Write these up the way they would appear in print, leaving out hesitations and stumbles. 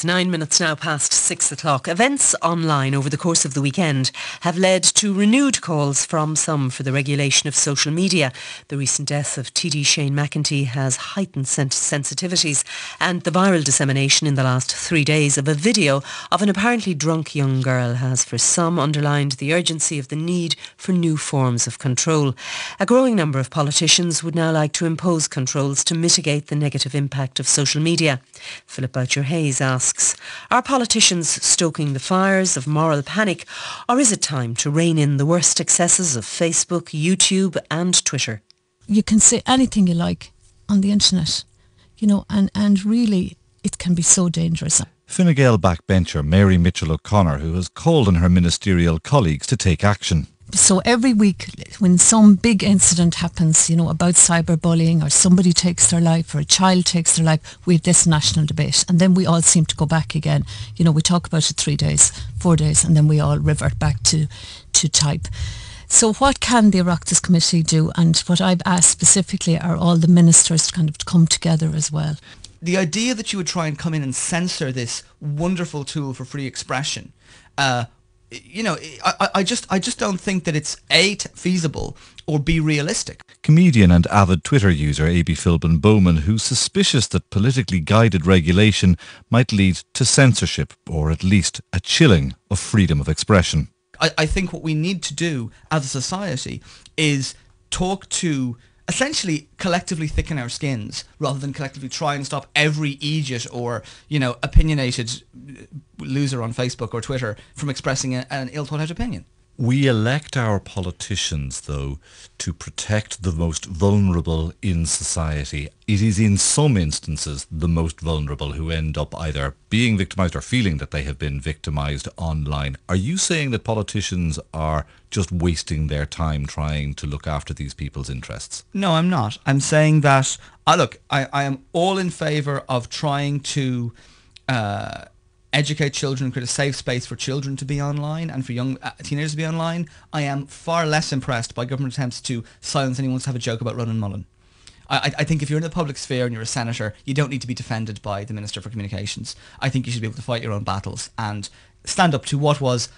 It's 9 minutes now past 6 o'clock. Events online over the course of the weekend have led to renewed calls from some for the regulation of social media. The recent death of TD Shane McEntee has heightened sensitivities, and the viral dissemination in the last 3 days of a video of an apparently drunk young girl has for some underlined the urgency of the need for new forms of control. A growing number of politicians would now like to impose controls to mitigate the negative impact of social media. Philip Boucher-Hayes asks, are politicians stoking the fires of moral panic, or is it time to rein in the worst excesses of Facebook, YouTube and Twitter? You can say anything you like on the internet, and really it can be so dangerous. Fine Gael backbencher Mary Mitchell O'Connor, who has called on her ministerial colleagues to take action. So every week when some big incident happens, about cyberbullying, or somebody takes their life or a child takes their life, we have this national debate, and then we all seem to go back again. We talk about it 3 days, 4 days, and then we all revert back to type. So what can the Oireachtas Committee do? And what I've asked specifically are all the ministers to kind of come together as well. The idea that you would try and come in and censor this wonderful tool for free expression, I just don't think that it's A, feasible, or B, realistic. Comedian and avid Twitter user Abie Philbin Bowman, who's suspicious that politically guided regulation might lead to censorship, or at least a chilling of freedom of expression. I think what we need to do as a society is talk to, essentially collectively thicken our skins rather than collectively try and stop every idiot or, opinionated loser on Facebook or Twitter from expressing an ill-thought-out opinion. We elect our politicians, though, to protect the most vulnerable in society. It is in some instances the most vulnerable who end up either being victimised or feeling that they have been victimised online. Are you saying that politicians are just wasting their time trying to look after these people's interests? No, I'm not. I'm saying that, I am all in favour of trying to educate children, create a safe space for children to be online and for young teenagers to be online. I am far less impressed by government attempts to silence anyone to have a joke about Ronan Mullen. I think if you're in the public sphere and you're a senator, you don't need to be defended by the Minister for Communications. I think you should be able to fight your own battles and stand up to what was,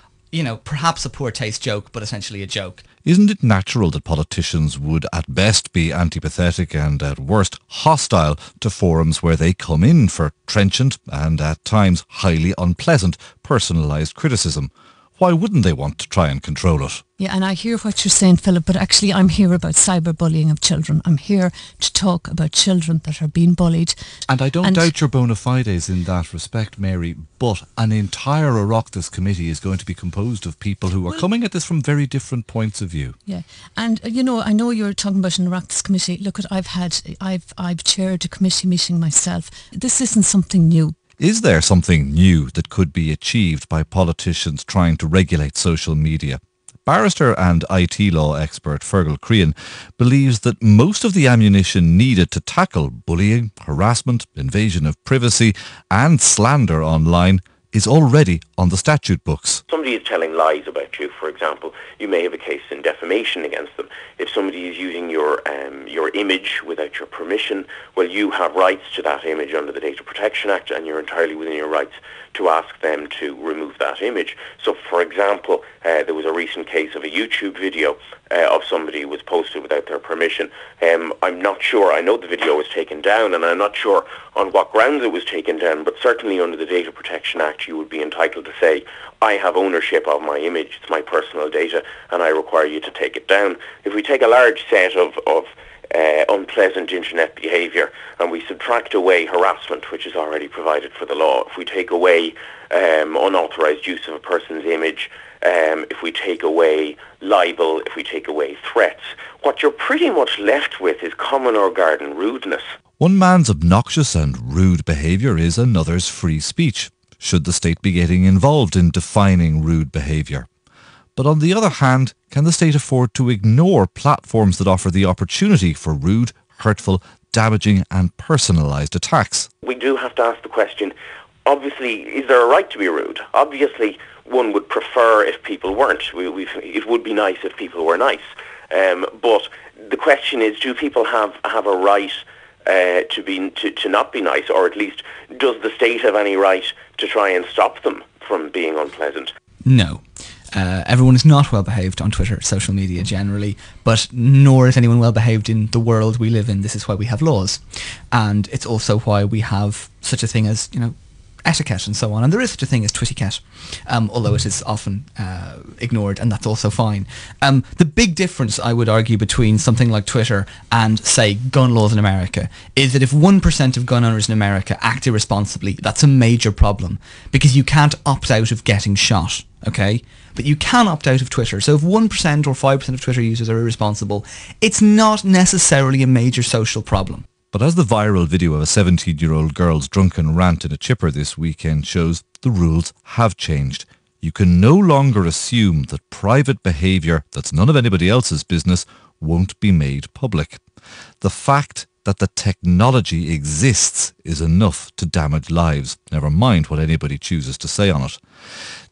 perhaps a poor taste joke, but essentially a joke. Isn't it natural that politicians would at best be antipathetic and at worst hostile to forums where they come in for trenchant and at times highly unpleasant personalised criticism? Why wouldn't they want to try and control it? Yeah, and I hear what you're saying, Philip, but actually I'm here about cyberbullying of children. I'm here to talk about children that are being bullied. And I don't doubt your bona fides in that respect, Mary, but an entire Oireachtas committee is going to be composed of people who are coming at this from very different points of view. Yeah, and I know you're talking about an Oireachtas committee. Look, I've chaired a committee meeting myself. This isn't something new. Is there something new that could be achieved by politicians trying to regulate social media? Barrister and IT law expert Fergal Crehan believes that most of the ammunition needed to tackle bullying, harassment, invasion of privacy and slander online is already on the statute books. Somebody is telling lies about you, for example, you may have a case in defamation against them. If somebody is using your image without your permission, well, you have rights to that image under the Data Protection Act, and you're entirely within your rights to ask them to remove that image. So, for example, there was a recent case of a YouTube video of somebody who was posted without their permission. I'm not sure, I know the video was taken down, and I'm not sure on what grounds it was taken down, but certainly under the Data Protection Act you would be entitled to say, I have ownership of my image, it's my personal data, and I require you to take it down. If we take a large set of unpleasant internet behaviour and we subtract away harassment, which is already provided for the law, if we take away unauthorised use of a person's image, if we take away libel, if we take away threats, what you're pretty much left with is common or garden rudeness. One man's obnoxious and rude behaviour is another's free speech. Should the state be getting involved in defining rude behaviour? But on the other hand, can the state afford to ignore platforms that offer the opportunity for rude, hurtful, damaging and personalised attacks? We do have to ask the question, obviously, is there a right to be rude? Obviously, one would prefer if people weren't. It would be nice if people were nice. But the question is, do people have a right to not be nice, or at least does the state have any right to try and stop them from being unpleasant? No. Everyone is not well behaved on Twitter, social media generally, but nor is anyone well behaved in the world we live in. This is why we have laws, and it's also why we have such a thing as, etiquette and so on. And there is such a thing as twitiquette, although it is often ignored, and that's also fine. The big difference, I would argue, between something like Twitter and, say, gun laws in America is that if 1% of gun owners in America act irresponsibly, that's a major problem, because you can't opt out of getting shot, okay? But you can opt out of Twitter. So if 1% or 5% of Twitter users are irresponsible, it's not necessarily a major social problem. But as the viral video of a 17-year-old girl's drunken rant in a chipper this weekend shows, the rules have changed. You can no longer assume that private behaviour that's none of anybody else's business won't be made public. The fact that the technology exists is enough to damage lives, never mind what anybody chooses to say on it.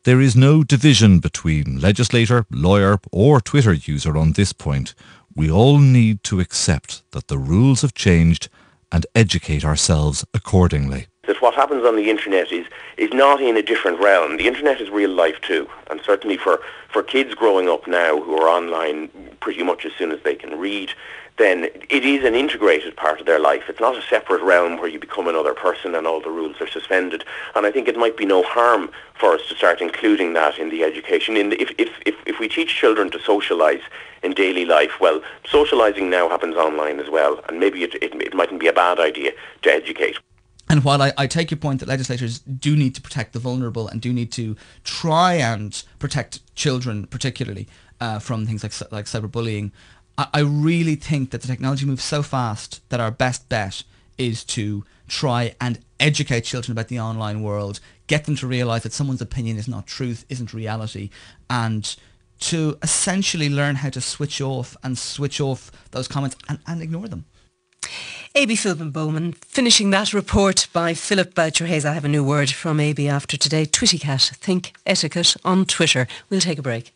There is no division between legislator, lawyer or Twitter user on this point. We all need to accept that the rules have changed and educate ourselves accordingly. That what happens on the internet is not in a different realm. The internet is real life too, and certainly for kids growing up now who are online pretty much as soon as they can read, then it is an integrated part of their life. It's not a separate realm where you become another person and all the rules are suspended. And I think it might be no harm for us to start including that in the education. If we teach children to socialise in daily life, well, socialising now happens online as well, and maybe it mightn't be a bad idea to educate. And while I take your point that legislators do need to protect the vulnerable and do need to try and protect children particularly from things like cyberbullying, I really think that the technology moves so fast that our best bet is to try and educate children about the online world, get them to realise that someone's opinion is not truth, isn't reality, and to essentially learn how to switch off those comments and ignore them. Abie, Philbin, Bowman, finishing that report by Philip Boucher-Hayes. I have a new word from Abie after today. Twittycat, think etiquette on Twitter. We'll take a break.